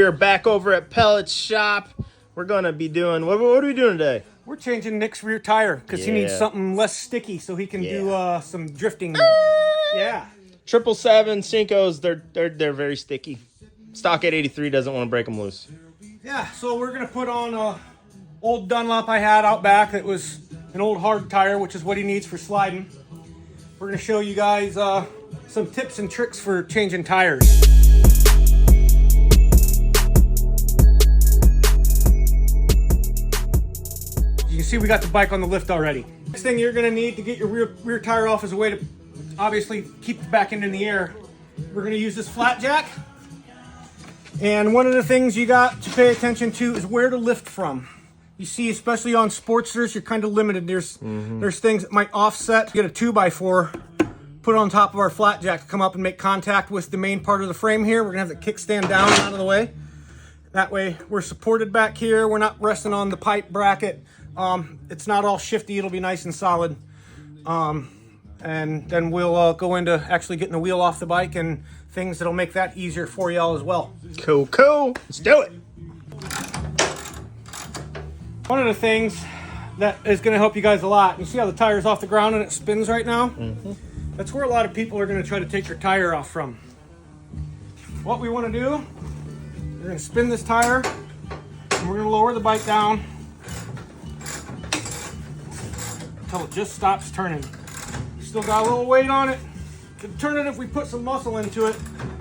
We're back over at Pellot's shop. We're gonna be doing, what are we doing today? We're changing Nick's rear tire because he needs something less sticky so he can do some drifting. Yeah. 777 Cincos, they're very sticky. Stock 883 doesn't want to break them loose. Yeah, so we're gonna put on a old Dunlop I had out back that was an old hard tire, which is what he needs for sliding. We're gonna show you guys some tips and tricks for changing tires. You can see we got the bike on the lift already. Next thing you're gonna need to get your rear tire off is a way to obviously keep the back end in the air. We're gonna use this flat jack. And one of the things you got to pay attention to is where to lift from. You see, especially on Sportsters, you're kind of limited. There's things that might offset. Get a 2x4, put it on top of our flat jack to come up and make contact with the main part of the frame here. We're gonna have the kickstand down and out of the way. That way we're supported back here. We're not resting on the pipe bracket. It's not all shifty. It'll be nice and solid. And then we'll go into actually getting the wheel off the bike and things that'll make that easier for y'all as well. Cool. Let's do it. One of the things that is going to help you guys a lot, you see how the tire's off the ground and it spins right now? That's where a lot of people are going to try to take their tire off from. What we want to do, we're going to spin this tire and we're going to lower the bike down until it just stops turning. Still got a little weight on it. Could turn it if we put some muscle into it,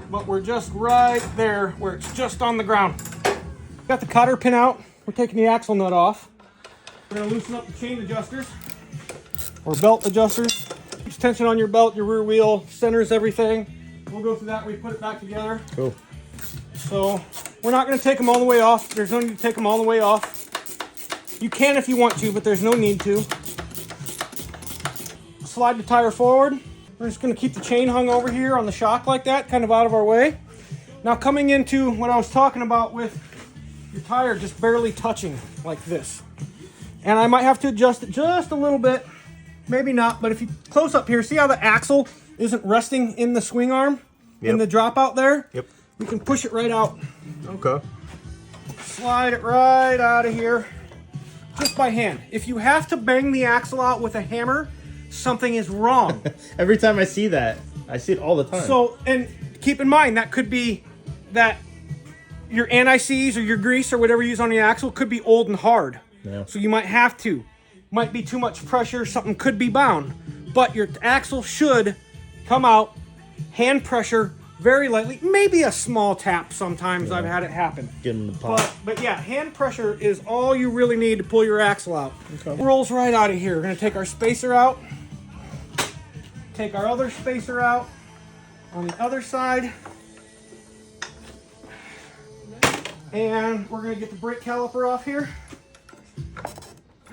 but we're just right there where it's just on the ground. Got the cotter pin out. We're taking the axle nut off. We're gonna loosen up the chain adjusters or belt adjusters. Keeps tension on your belt, your rear wheel, centers everything. We'll go through that when we put it back together. Cool. So we're not gonna take them all the way off. There's no need to take them all the way off. You can if you want to, but there's no need to. Slide the tire forward. We're just going to keep the chain hung over here on the shock like that, kind of out of our way. Now coming into what I was talking about with your tire just barely touching like this. And I might have to adjust it just a little bit, maybe not, but if you close up here, see how the axle isn't resting in the swing arm, in the dropout there? Yep. We can push it right out. Okay. Slide it right out of here, just by hand. If you have to bang the axle out with a hammer, something is wrong. Every time I see that, I see it all the time. So, and keep in mind, that could be that your anti-seize or your grease or whatever you use on the axle could be old and hard. Yeah. So you might have to. Might be too much pressure, something could be bound. But your axle should come out, hand pressure, very lightly, maybe a small tap sometimes. I've had it happen. Get in the pop. But yeah, hand pressure is all you really need to pull your axle out. Okay. Rolls right out of here. We're gonna take our spacer out. Take our other spacer out on the other side. And we're gonna get the brake caliper off here.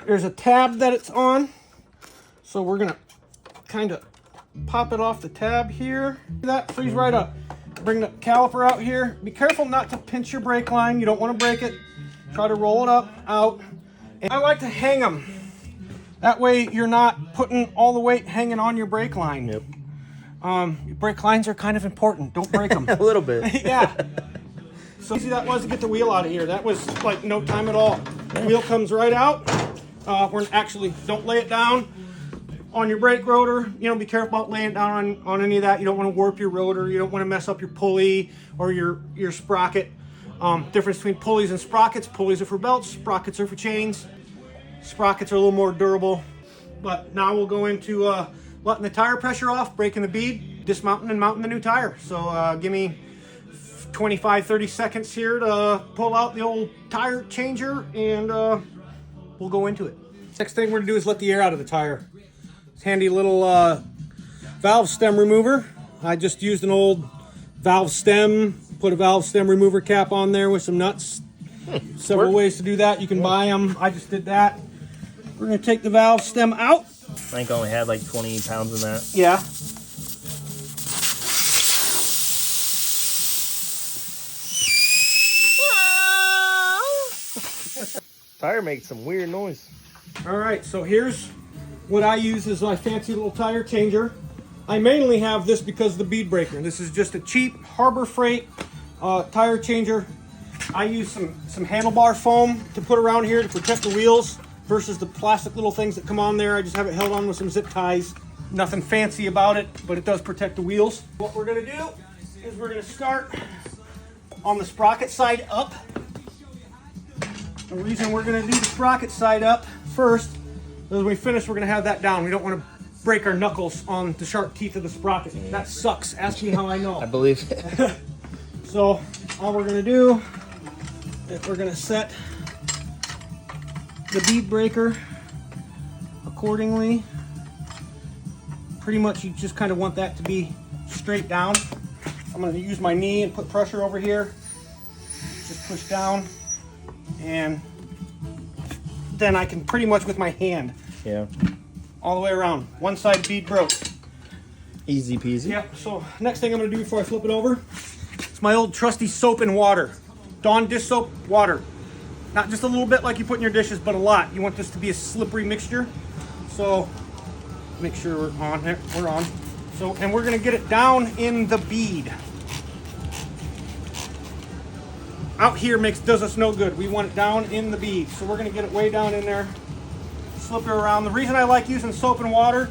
There's a tab that it's on. So we're gonna kind of pop it off the tab here. That frees right up. Bring the caliper out here. Be careful not to pinch your brake line. You don't want to break it. Try to roll it up, out. And I like to hang them. That way you're not putting all the weight hanging on your brake line. Yep. Your brake lines are kind of important. Don't break them. A little bit. Yeah. So easy that was to get the wheel out of here. That was like no time at all. The wheel comes right out. We're actually, don't lay it down on your brake rotor. You know, be careful about laying it down on any of that. You don't want to warp your rotor. You don't want to mess up your pulley or your sprocket. Difference between pulleys and sprockets. Pulleys are for belts. Sprockets are for chains. Sprockets are a little more durable. But now we'll go into letting the tire pressure off, breaking the bead, dismounting and mounting the new tire. So give me 25-30 seconds here to pull out the old tire changer and we'll go into it. Next thing we're gonna do is let the air out of the tire. It's handy little valve stem remover. I just used an old valve stem, put a valve stem remover cap on there with some nuts. Several ways to do that. You can buy them. I just did that. We're gonna take the valve stem out. I think I only had like 20 pounds in that. Yeah. Tire makes some weird noise. All right, so here's what I use as my fancy little tire changer. I mainly have this because of the bead breaker. This is just a cheap Harbor Freight tire changer. I use some handlebar foam to put around here to protect the wheels versus the plastic little things that come on there. I just have it held on with some zip ties. Nothing fancy about it, but it does protect the wheels. What we're gonna do is we're gonna start on the sprocket side up. The reason we're gonna do the sprocket side up first is when we finish, we're gonna have that down. We don't wanna break our knuckles on the sharp teeth of the sprocket. That sucks. Ask me how I know. I believe it. So all we're gonna do is we're gonna set the bead breaker accordingly. Pretty much you just kind of want that to be straight down. I'm gonna use my knee and put pressure over here. Just push down, and then I can pretty much with my hand. Yeah. All the way around. One side bead broke. Easy peasy. Yep, so next thing I'm gonna do before I flip it over, it's my old trusty soap and water. Dawn dish soap, water. Not just a little bit like you put in your dishes, but a lot. You want this to be a slippery mixture. So make sure we're on there. We're on. So, and we're gonna get it down in the bead. Out here does us no good. We want it down in the bead. So we're gonna get it way down in there. Slip it around. The reason I like using soap and water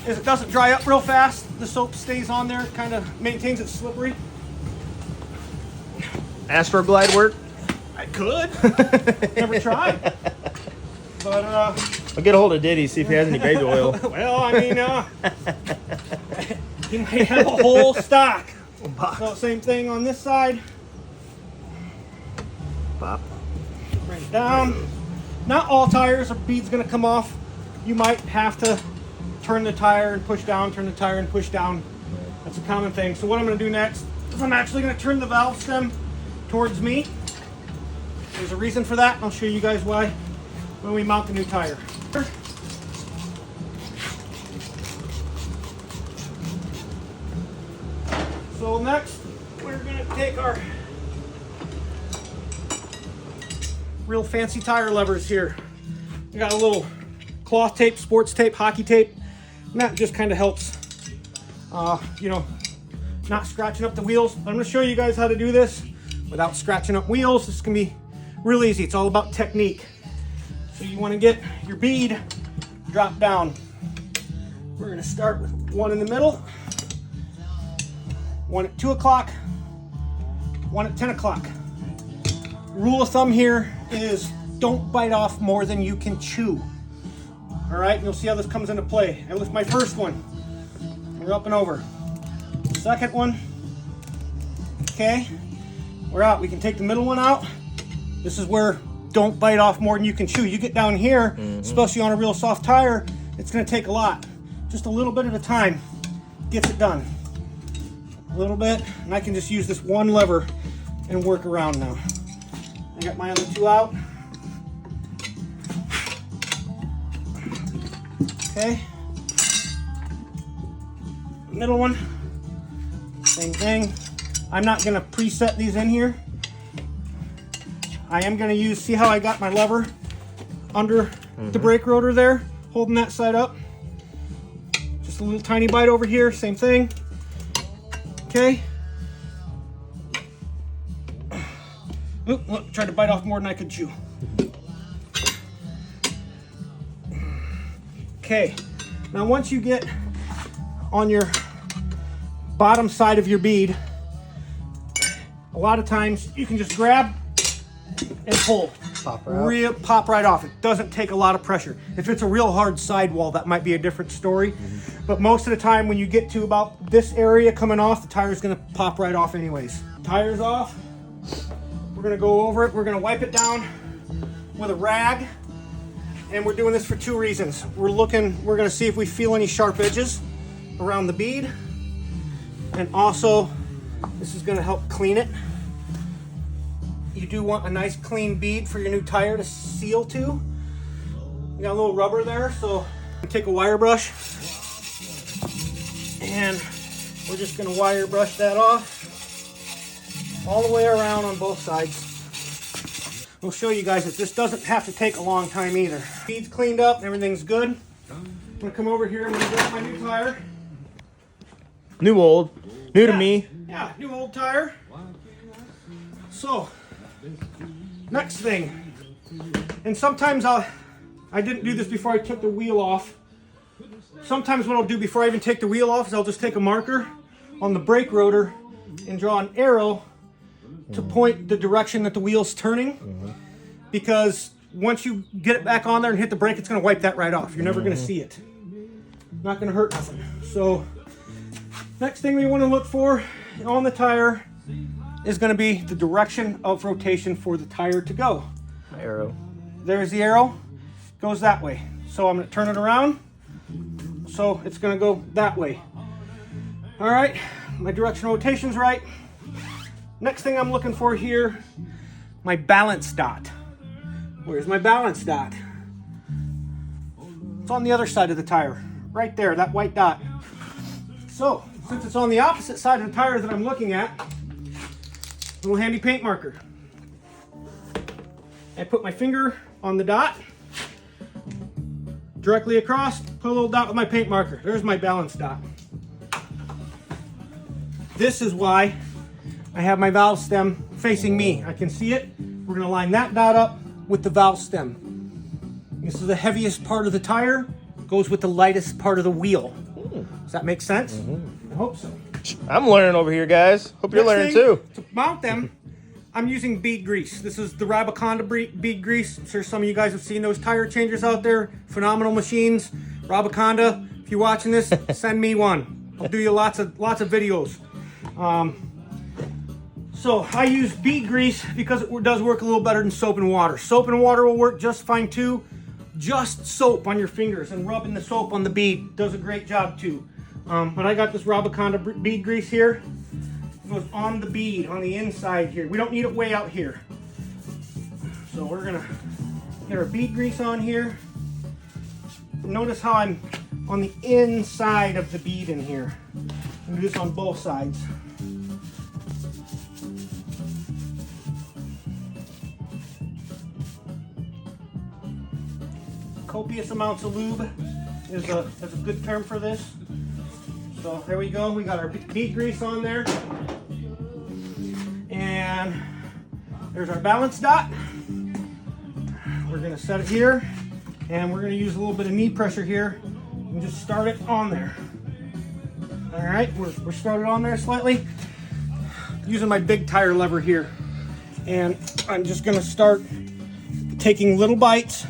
is it doesn't dry up real fast. The soap stays on there, kind of maintains it slippery. Astroglide work? I could. Never tried. But I'll get a hold of Diddy, see if he has any baby oil. well, I mean, he might have a whole stock. So same thing on this side. Pop. Bring it down. Not all tires or beads going to come off. You might have to turn the tire and push down, turn the tire and push down. That's a common thing. So what I'm going to do next is I'm actually going to turn the valve stem towards me. There's a reason for that, and I'll show you guys why when we mount the new tire. So next, we're going to take our real fancy tire levers here. We got a little cloth tape, sports tape, hockey tape, and that just kind of helps, you know, not scratching up the wheels. But I'm going to show you guys how to do this without scratching up wheels. This can be real easy. It's all about technique. So you want to get your bead drop down. We're going to start with one in the middle, one at 2 o'clock, one at 10 o'clock. Rule of thumb here is don't bite off more than you can chew. All right, and you'll see how this comes into play. And with my first one, we're up and over. Second one, okay, we're out. We can take the middle one out. This is where don't bite off more than you can chew. You get down here, especially on a real soft tire, it's gonna take a lot. Just a little bit at a time gets it done. A little bit, and I can just use this one lever and work around now. I got my other two out. Okay. Middle one, same thing. I'm not gonna preset these in here. I am gonna use, see how I got my lever under the brake rotor there, holding that side up. Just a little tiny bite over here, same thing. Okay. Oop, look, tried to bite off more than I could chew. Okay, now once you get on your bottom side of your bead, a lot of times you can just grab and pull. Pop right off. It doesn't take a lot of pressure. If it's a real hard sidewall, that might be a different story. But most of the time when you get to about this area coming off, the tire's gonna pop right off anyways. Tire's off. We're gonna go over it. We're gonna wipe it down with a rag. And we're doing this for two reasons. We're gonna see if we feel any sharp edges around the bead. And also, this is gonna help clean it. You do want a nice clean bead for your new tire to seal to. You got a little rubber there, so take a wire brush. And we're just gonna wire brush that off all the way around on both sides. We'll show you guys that this doesn't have to take a long time either. Bead's cleaned up, everything's good. I'm gonna come over here and I'm gonna grab my new tire. New old. New to me. Yeah, new old tire. So, Next thing, and sometimes I didn't do this before I took the wheel off. Sometimes what I'll do before I even take the wheel off is I'll just take a marker on the brake rotor and draw an arrow to point the direction that the wheel's turning. Because once you get it back on there and hit the brake, it's going to wipe that right off. You're never going to see it. Not going to hurt nothing. So next thing we want to look for on the tire is going to be the direction of rotation for the tire to go. Arrow. There's the arrow. Goes that way. So I'm going to turn it around. So it's going to go that way. All right. My direction of rotation's right. Next thing I'm looking for here, my balance dot. Where's my balance dot? It's on the other side of the tire. Right there, that white dot. So, since it's on the opposite side of the tire that I'm looking at, little handy paint marker. I put my finger on the dot, directly across, put a little dot with my paint marker. There's my balance dot. This is why I have my valve stem facing me. I can see it. We're going to line that dot up with the valve stem. This is the heaviest part of the tire. Goes with the lightest part of the wheel. Does that make sense? I hope so. I'm learning over here, guys. Hope you're learning too. To mount them, I'm using bead grease. This is the Rabaconda bead grease. I'm sure some of you guys have seen those tire changers out there. Phenomenal machines. Rabaconda, if you're watching this, send me one. I'll do you lots of videos. So I use bead grease because it does work a little better than soap and water. Soap and water will work just fine too. Just soap on your fingers and rubbing the soap on the bead does a great job too. But I got this Rabaconda bead grease here. It goes on the bead, on the inside here. We don't need it way out here. So we're gonna get our bead grease on here. Notice how I'm on the inside of the bead in here. I'm gonna do this on both sides. Copious amounts of lube is a good term for this. So there we go. We got our bead grease on there. And there's our balance dot. We're going to set it here. And we're going to use a little bit of knee pressure here and just start it on there. All right, we're started on there slightly. Using my big tire lever here. And I'm just going to start taking little bites.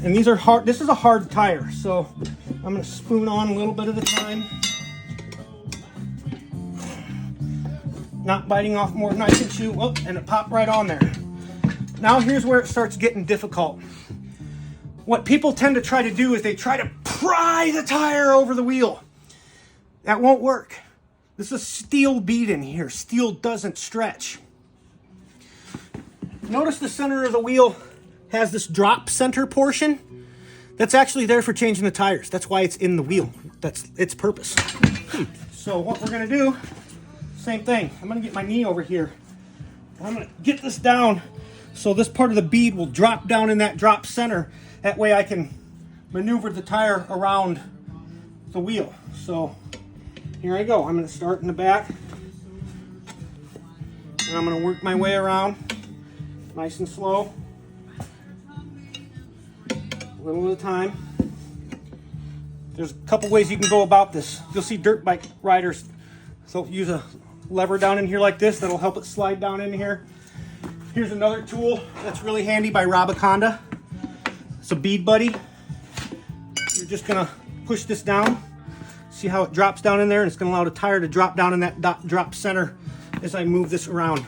And these are hard. This is a hard tire, so I'm going to spoon on a little bit at a time. Not biting off more than I can chew. Oh, and it popped right on there. Now here's where it starts getting difficult. What people tend to try to do is they try to pry the tire over the wheel. That won't work. This is steel bead in here. Steel doesn't stretch. Notice the center of the wheel has this drop center portion. That's actually there for changing the tires. That's why it's in the wheel. That's its purpose. So what we're going to do, same thing. I'm going to get my knee over here. I'm going to get this down so this part of the bead will drop down in that drop center. That way I can maneuver the tire around the wheel. So here I go. I'm going to start in the back. And I'm going to work my way around nice and slow. A little at a time. There's a couple ways you can go about this. You'll see dirt bike riders. So use a lever down in here like this. That'll help it slide down in here. Here's another tool that's really handy by Rabaconda. It's a bead buddy. You're just gonna push this down. See how it drops down in there? And it's gonna allow the tire to drop down in that drop center as I move this around.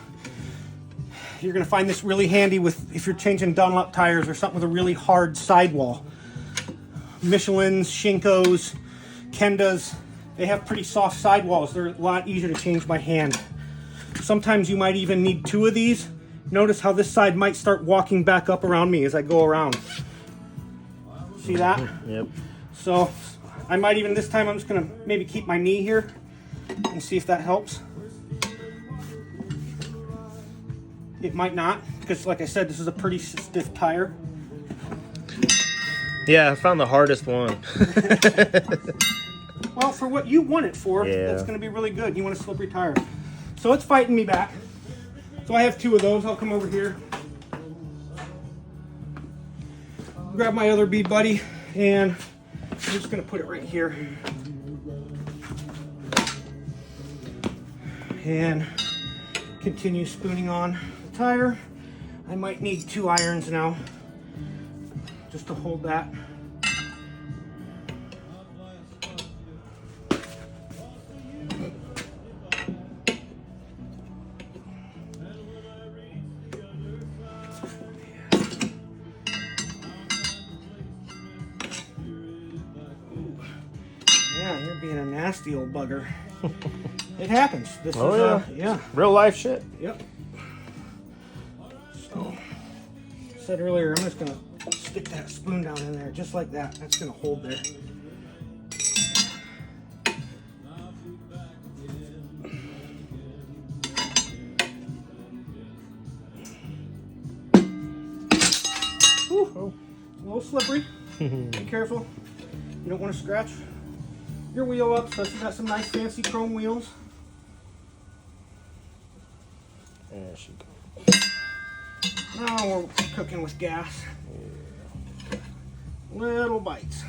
You're going to find this really handy with if you're changing Dunlop tires or something with a really hard sidewall. Michelin's, Shinko's, Kendas, they have pretty soft sidewalls. They're a lot easier to change by hand. Sometimes you might even need two of these. Notice how this side might start walking back up around me as I go around. See that? Yep. So I might even this time I'm just going to maybe keep my knee here and see if that helps. It might not, because like I said, this is a pretty stiff tire. Yeah, I found the hardest one. Well, for what you want it for, yeah, that's going to be really good. You want a slippery tire. So it's fighting me back. So I have 2 of those. I'll come over here, grab my other bead buddy, and I'm just gonna put it right here. And continue spooning on the tire. I might need 2 irons now just to hold that. Yeah, you're being a nasty old bugger. It happens. This is yeah. Real life shit. Yep. So, I said earlier, I'm just gonna stick that spoon down in there, just like that. That's gonna hold there. Whew. It's a little slippery. Be careful. You don't want to scratch your wheel up, especially got some nice fancy chrome wheels. There she goes. Now we're cooking with gas. Yeah. Little bites.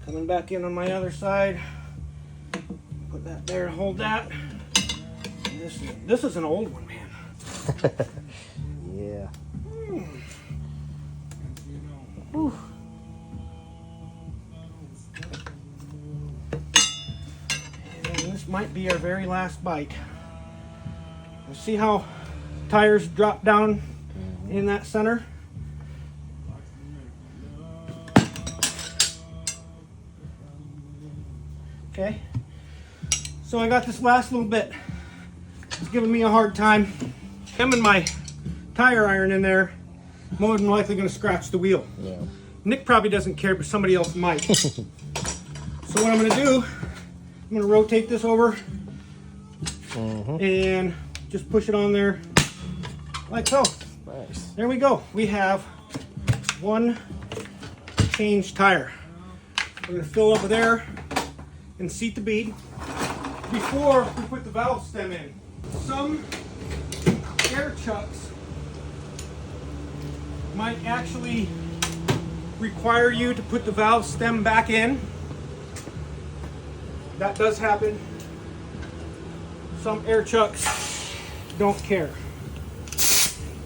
Coming back in on my other side. Put that there, hold that. This is an old one, man. Yeah. Whew. And this might be our very last bite. You see how tires drop down in that center? Okay. So I got this last little bit. It's giving me a hard time. I'm in my tire iron in there. More than likely going to scratch the wheel. Yeah. Nick probably doesn't care, but somebody else might. So what I'm going to do, I'm going to rotate this over and just push it on there like so. Nice. There we go. We have 1 change tire. We're going to fill up with air and seat the bead before we put the valve stem in. Some air chucks might actually require you to put the valve stem back in. That does happen. Some air chucks don't care.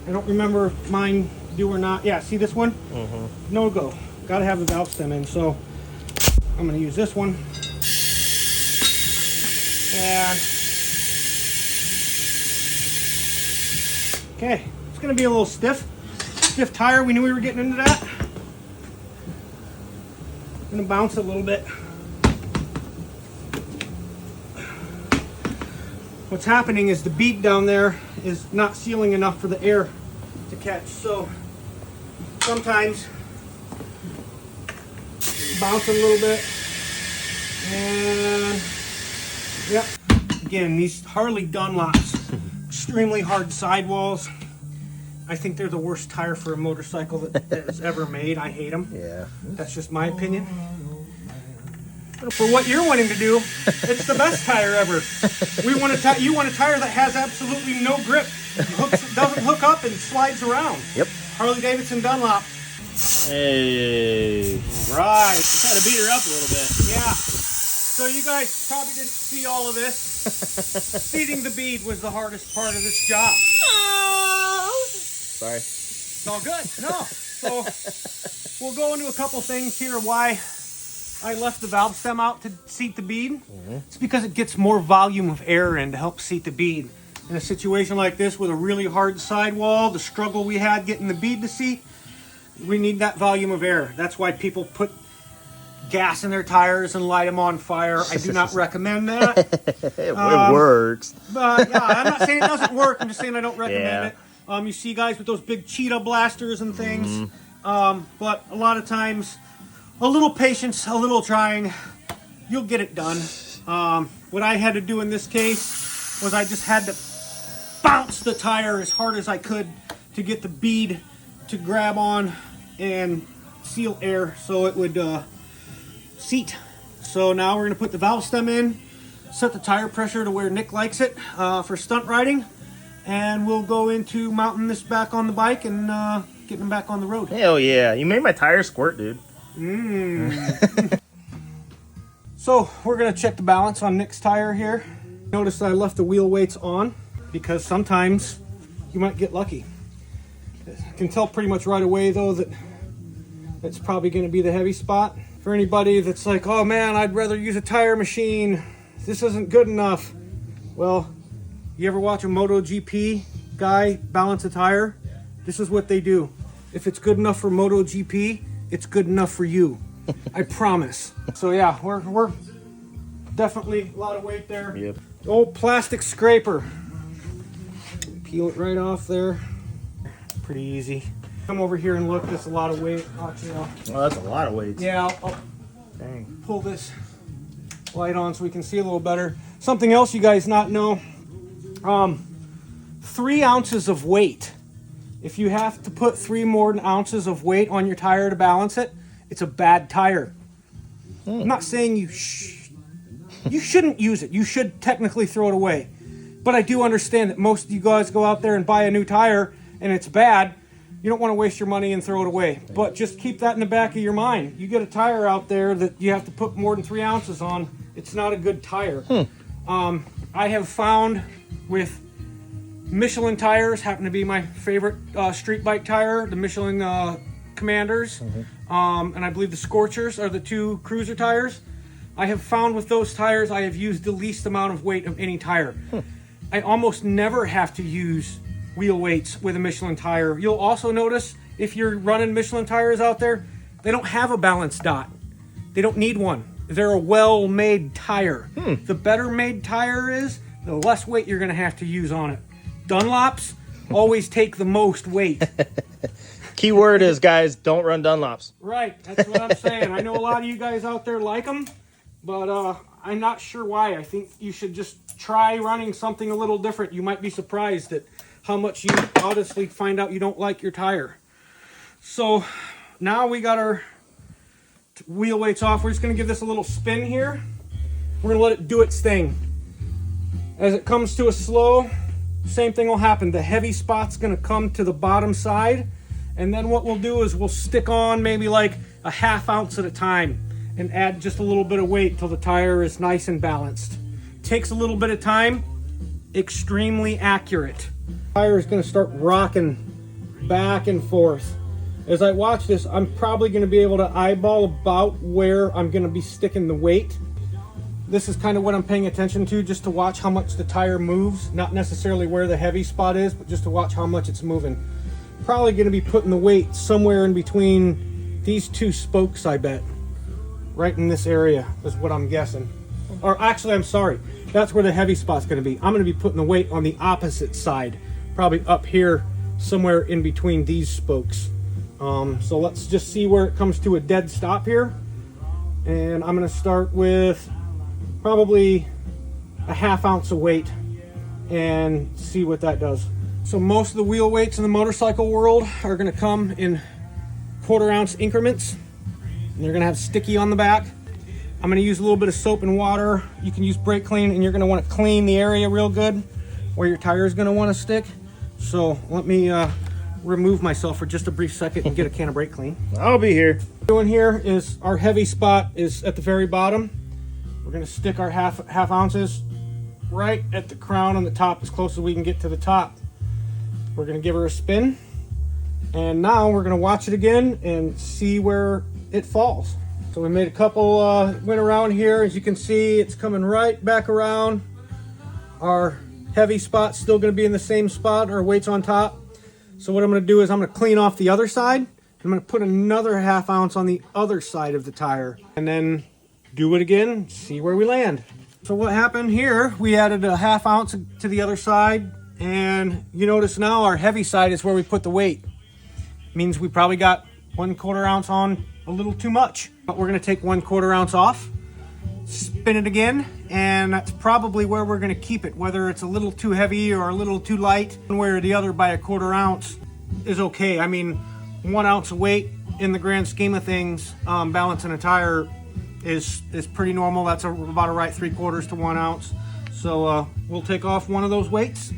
I don't remember if mine do or not. Yeah, see this one? No go. Gotta have the valve stem in. So I'm gonna use this one. And okay, it's gonna be a little stiff tire. We knew we were getting into that. I'm gonna bounce it a little bit. What's happening is the bead down there is not sealing enough for the air to catch. So sometimes bounce it a little bit. And yep. Again, these Harley Dunlops, extremely hard sidewalls. I think they're the worst tire for a motorcycle that is ever made. I hate them. Yeah. That's just my opinion. But for what you're wanting to do, it's the best tire ever. You want a tire that has absolutely no grip. Doesn't hook up and slides around. Yep. Harley Davidson Dunlop. Hey. Right. Just had to beat her up a little bit. Yeah. So you guys probably didn't see all of this. Seating the bead was the hardest part of this job. Sorry. It's all good. No. So we'll go into a couple things here why I left the valve stem out to seat the bead. It's because it gets more volume of air in to help seat the bead. In a situation like this with a really hard sidewall, the struggle we had getting the bead to seat, we need that volume of air. That's why people put gas in their tires and light them on fire. I do not recommend that. It works. But yeah, I'm not saying it doesn't work. I'm just saying I don't recommend it. You see guys with those big cheetah blasters and things. But a lot of times, a little patience, a little trying, you'll get it done. What I had to do in this case was I just had to bounce the tire as hard as I could to get the bead to grab on and seal air so it would seat. So now we're gonna put the valve stem in, set the tire pressure to where Nick likes it for stunt riding, and we'll go into mounting this back on the bike and getting them back on the road. Hell yeah. You made my tire squirt, dude. So we're gonna check the balance on Nick's tire here. Notice I left the wheel weights on because sometimes you might get lucky. I can tell pretty much right away though that it's probably gonna be the heavy spot. For anybody that's like, oh man, I'd rather use a tire machine, this isn't good enough. Well, you ever watch a MotoGP guy balance a tire? This is what they do. If it's good enough for MotoGP, it's good enough for you. I promise. So yeah, we're definitely a lot of weight there. Yep. Old plastic scraper. Peel it right off there. Pretty easy. Come over here and look. That's a lot of weight. Oh, that's a lot of weight. Yeah, I'll Dang. pull this light on so we can see a little better. Something else you guys not know. 3 ounces of weight. If you have to put 3 more ounces of weight on your tire to balance it, it's a bad tire. I'm not saying you shouldn't use it. You should technically throw it away. But I do understand that most of you guys go out there and buy a new tire and it's bad. You don't want to waste your money and throw it away. But just keep that in the back of your mind. You get a tire out there that you have to put more than 3 ounces on, it's not a good tire. I have found with Michelin tires, happen to be my favorite street bike tire, the Michelin Commanders, and I believe the Scorchers are the 2 cruiser tires. I have found with those tires I have used the least amount of weight of any tire. I almost never have to use wheel weights with a Michelin tire. You'll also notice if you're running Michelin tires out there, they don't have a balance dot. They don't need one. They're a well-made tire. The better made tire is, the less weight you're gonna have to use on it. Dunlops always take the most weight. Key word is, guys, don't run Dunlops. Right, that's what I'm saying. I know a lot of you guys out there like them, but I'm not sure why. I think you should just try running something a little different. You might be surprised at how much you honestly find out you don't like your tire. So now we got our wheel weights off. We're just going to give this a little spin here. We're going to let it do its thing. As it comes to a slow, same thing will happen. The heavy spot's going to come to the bottom side, and then what we'll do is we'll stick on maybe like a ½ ounce at a time and add just a little bit of weight till the tire is nice and balanced. Takes a little bit of time, extremely accurate. The tire is going to start rocking back and forth. As I watch this, I'm probably going to be able to eyeball about where I'm going to be sticking the weight. This is kind of what I'm paying attention to, just to watch how much the tire moves. Not necessarily where the heavy spot is, but just to watch how much it's moving. Probably going to be putting the weight somewhere in between these 2 spokes, I bet. Right in this area is what I'm guessing. Or actually, I'm sorry. That's where the heavy spot's going to be. I'm going to be putting the weight on the opposite side. Probably up here, somewhere in between these spokes. So let's just see where it comes to a dead stop here. And I'm going to start with probably a ½ ounce of weight and see what that does. So most of the wheel weights in the motorcycle world are going to come in 1/4 ounce increments. And they're going to have sticky on the back. I'm going to use a little bit of soap and water. You can use brake clean, and you're going to want to clean the area real good where your tire is going to want to stick. So let me remove myself for just a brief second and get a can of brake clean. I'll be here. What we're doing here is our heavy spot is at the very bottom. We're going to stick our half ounces right at the crown on the top, as close as we can get to the top. We're going to give her a spin, and now we're going to watch it again and see where it falls. So we made a couple went around here. As you can see, it's coming right back around. Our heavy spot's still going to be in the same spot. Our weight's on top. So what I'm going to do is I'm going to clean off the other side. I'm going to put another ½ ounce on the other side of the tire, and then do it again, see where we land. So what happened here, we added a ½ ounce to the other side, and you notice now our heavy side is where we put the weight. Means we probably got 1/4 ounce on a little too much, but we're going to take 1/4 ounce off, spin it again, and that's probably where we're going to keep it. Whether it's a little too heavy or a little too light, one way or the other by 1/4 ounce is okay. I mean, 1 ounce of weight in the grand scheme of things, balancing a tire is pretty normal. That's about a right 3/4 to 1 ounce. So we'll take off one of those weights,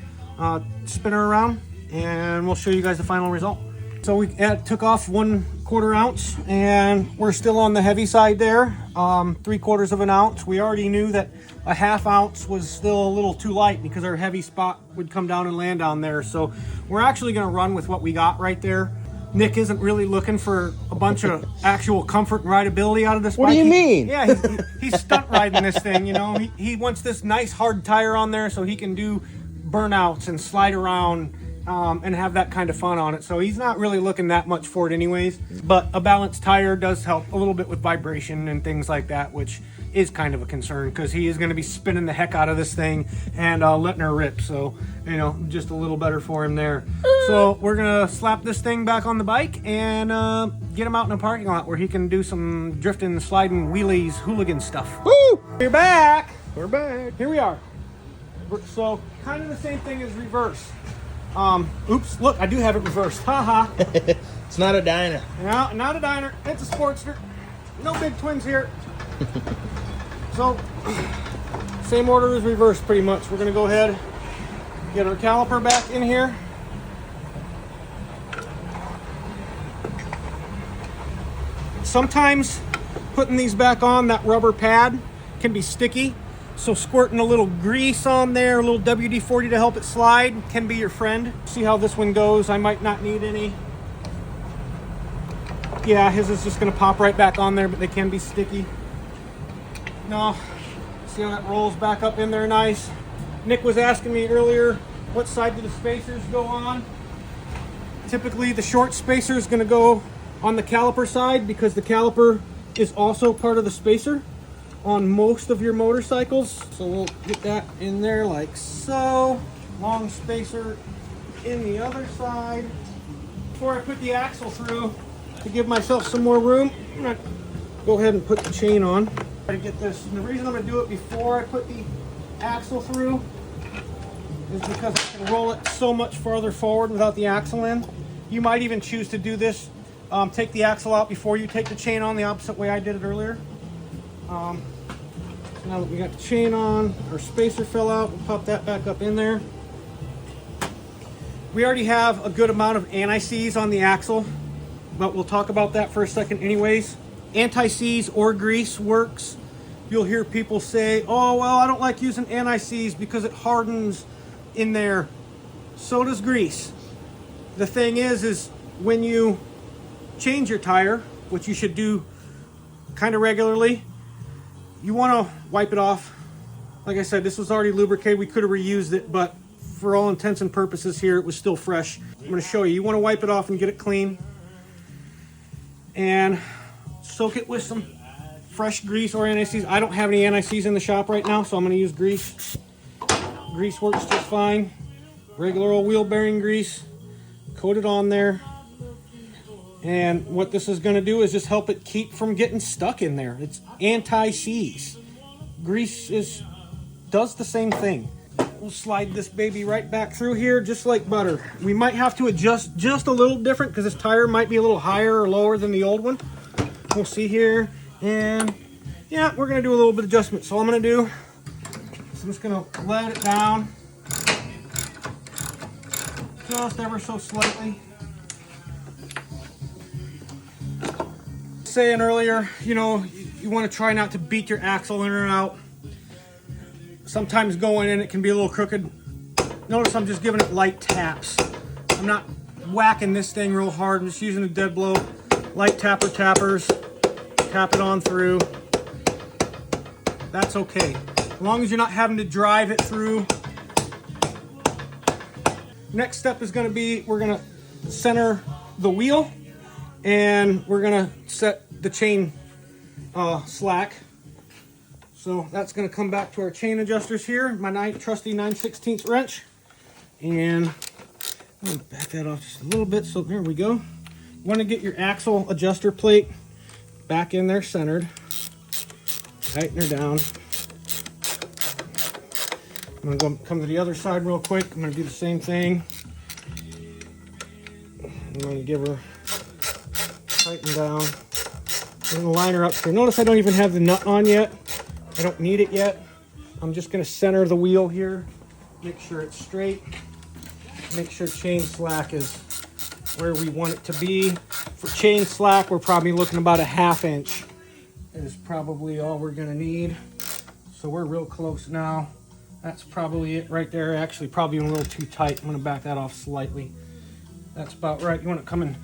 spin her around, and we'll show you guys the final result. So we took off 1/4 ounce, and we're still on the heavy side there, 3/4 of an ounce. We already knew that a 1/2 ounce was still a little too light because our heavy spot would come down and land down there. So we're actually going to run with what we got right there. Nick isn't really looking for a bunch of actual comfort and rideability out of this bike. What do you mean? Yeah, he's stunt riding this thing, you know. He wants this nice hard tire on there so he can do burnouts and slide around and have that kind of fun on it. So he's not really looking that much for it anyways. But a balanced tire does help a little bit with vibration and things like that, which is kind of a concern because he is going to be spinning the heck out of this thing and letting her rip. So, you know, just a little better for him there. So we're going to slap this thing back on the bike and get him out in a parking lot where he can do some drifting, sliding, wheelies, hooligan stuff. Woo! We're back. We're back. Here we are. So kind of the same thing as reverse. Oops, look, I do have it reversed. Haha. It's not a diner. No, not a diner. It's a Sportster. No big twins here. So, same order as reverse pretty much. We're going to go ahead, get our caliper back in here. Sometimes putting these back on, that rubber pad can be sticky. So squirting a little grease on there, a little WD-40 to help it slide can be your friend. See how this one goes. I might not need any. Yeah, his is just going to pop right back on there, but they can be sticky. No, see how that rolls back up in there nice. Nick was asking me earlier, what side do the spacers go on? Typically the short spacer is going to go on the caliper side because the caliper is also part of the spacer on most of your motorcycles. So we'll get that in there like so. Long spacer in the other side. Before I put the axle through, to give myself some more room, I'm gonna go ahead and put the chain on. Try to get this. And the reason I'm gonna do it before I put the axle through is because I can roll it so much farther forward without the axle in. You might even choose to do this. Take the axle out before you take the chain on, the opposite way I did it earlier. So now that we got the chain on, our spacer fell out, we'll pop that back up in there. We already have a good amount of anti-seize on the axle, but we'll talk about that for a second anyways. Anti-seize or grease works. You'll hear people say, oh, well, I don't like using anti-seize because it hardens in there. So does grease. The thing is when you change your tire, which you should do kind of regularly, you want to wipe it off. Like I said, this was already lubricated. We could have reused it, but for all intents and purposes here, it was still fresh. I'm going to show you. You want to wipe it off and get it clean. And soak it with some fresh grease or anti-seize. I don't have any anti-seize in the shop right now, so I'm going to use grease. Grease works just fine. Regular old wheel bearing grease. Coat it on there. And what this is going to do is just help it keep from getting stuck in there. It's anti-seize. Grease does the same thing. We'll slide this baby right back through here just like butter. We might have to adjust just a little different because this tire might be a little higher or lower than the old one. We'll see here. And yeah, we're going to do a little bit of adjustment. So all I'm going to do is I'm just going to let it down just ever so slightly. Saying earlier, you know, you want to try not to beat your axle in or out. Sometimes going in it can be a little crooked. Notice I'm just giving it light taps. I'm not whacking this thing real hard. I'm just using a dead blow. Light tappers. Tap it on through. That's okay. As long as you're not having to drive it through. Next step is going to be, we're going to center the wheel. And we're gonna set the chain slack. So that's gonna come back to our chain adjusters here. My trusty 9/16 wrench. And I'm gonna back that off just a little bit. So there we go. You wanna get your axle adjuster plate back in there centered. Tighten her down. I'm gonna come to the other side real quick. I'm gonna do the same thing. I'm gonna give her tighten down. We're gonna line her up here. Notice I don't even have the nut on yet. I don't need it yet. I'm just gonna center the wheel here. Make sure it's straight. Make sure chain slack is where we want it to be. For chain slack, we're probably looking about a 1/2 inch is probably all we're gonna need. So we're real close now. That's probably it right there. Actually, probably a little too tight. I'm gonna back that off slightly. That's about right. You wanna come and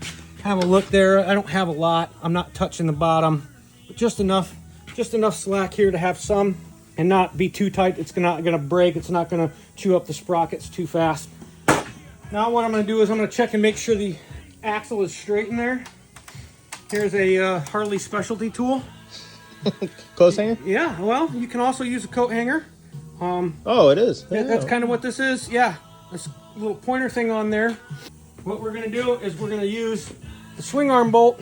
have a look there. I don't have a lot. I'm not touching the bottom, but just enough slack here to have some and not be too tight. It's not gonna break. It's not gonna chew up the sprockets too fast. Now what I'm gonna do is I'm gonna check and make sure the axle is straight in there. Here's a Harley specialty tool. Close hanger? Yeah, well, you can also use a coat hanger. Oh, it is. Yeah, that's kind of what this is. Yeah, this little pointer thing on there. What we're gonna do is we're gonna use the swing arm bolt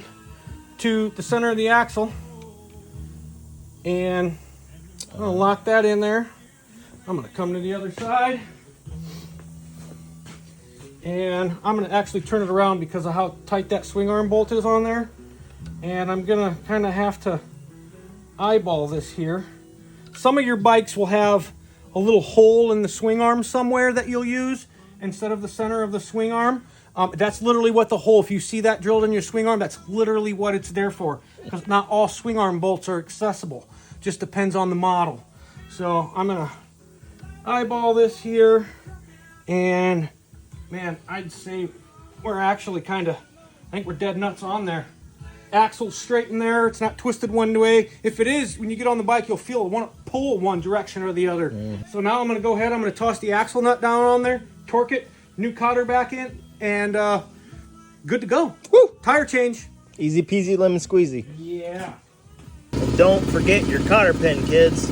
to the center of the axle. And I'm gonna lock that in there. I'm gonna come to the other side. And I'm gonna actually turn it around because of how tight that swing arm bolt is on there. And I'm gonna kind of have to eyeball this here. Some of your bikes will have a little hole in the swing arm somewhere that you'll use instead of the center of the swing arm. That's literally what the hole, if you see that drilled in your swing arm, that's literally what it's there for. Because not all swing arm bolts are accessible. Just depends on the model. So I'm gonna eyeball this here, and man, I'd say we're actually I think we're dead nuts on there. Axle's straight in there. It's not twisted one way. If it is, when you get on the bike, you'll feel it want to pull one direction or the other. So now I'm going to go ahead. I'm going to toss the axle nut down on there, torque it, new cotter back in, and good to go. Woo! Tire change. Easy peasy lemon squeezy. Yeah. Don't forget your cotter pin, kids.